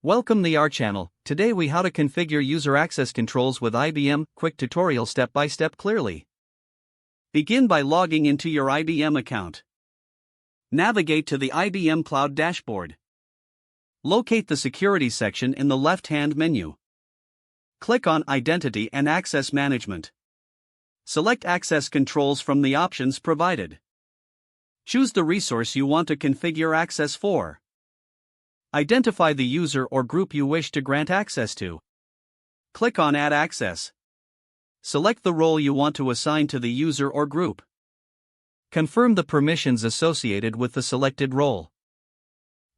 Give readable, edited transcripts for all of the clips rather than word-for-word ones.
Welcome to our channel. Today we how to configure user access controls with IBM. Quick tutorial step by step clearly. Begin by logging into your IBM account. Navigate to the IBM Cloud dashboard. Locate the Security section in the left-hand menu. Click on Identity and Access Management. Select Access Controls from the options provided. Choose the resource you want to configure access for. Identify the user or group you wish to grant access to. Click on Add Access. Select the role you want to assign to the user or group. Confirm the permissions associated with the selected role.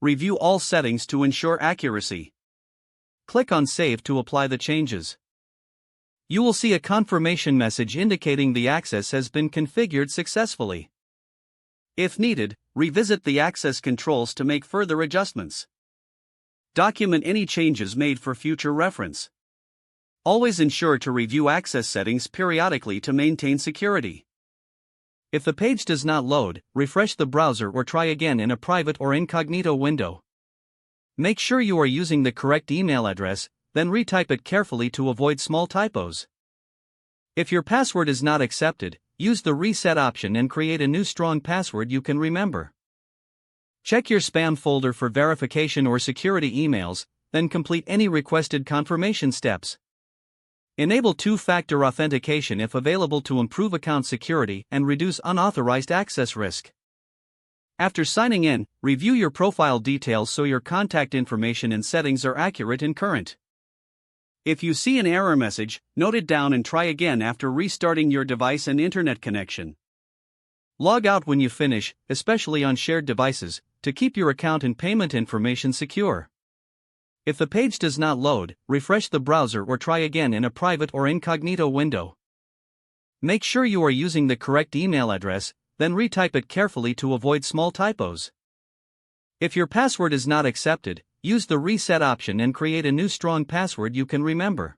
Review all settings to ensure accuracy. Click on Save to apply the changes. You will see a confirmation message indicating the access has been configured successfully. If needed, revisit the access controls to make further adjustments. Document any changes made for future reference. Always ensure to review access settings periodically to maintain security. If the page does not load, refresh the browser or try again in a private or incognito window. Make sure you are using the correct email address, then retype it carefully to avoid small typos. If your password is not accepted, use the reset option and create a new strong password you can remember. Check your spam folder for verification or security emails, then complete any requested confirmation steps. Enable two-factor authentication if available to improve account security and reduce unauthorized access risk. After signing in, review your profile details so your contact information and settings are accurate and current. If you see an error message, note it down and try again after restarting your device and internet connection. Log out when you finish, especially on shared devices, to keep your account and payment information secure. If the page does not load, refresh the browser or try again in a private or incognito window. Make sure you are using the correct email address, then retype it carefully to avoid small typos. If your password is not accepted, use the reset option and create a new strong password you can remember.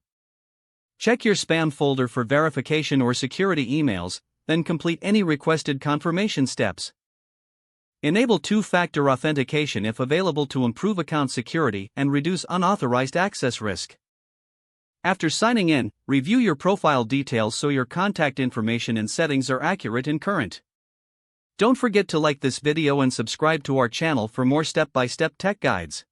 Check your spam folder for verification or security emails, then complete any requested confirmation steps. Enable two-factor authentication if available to improve account security and reduce unauthorized access risk. After signing in, review your profile details so your contact information and settings are accurate and current. Don't forget to like this video and subscribe to our channel for more step-by-step tech guides.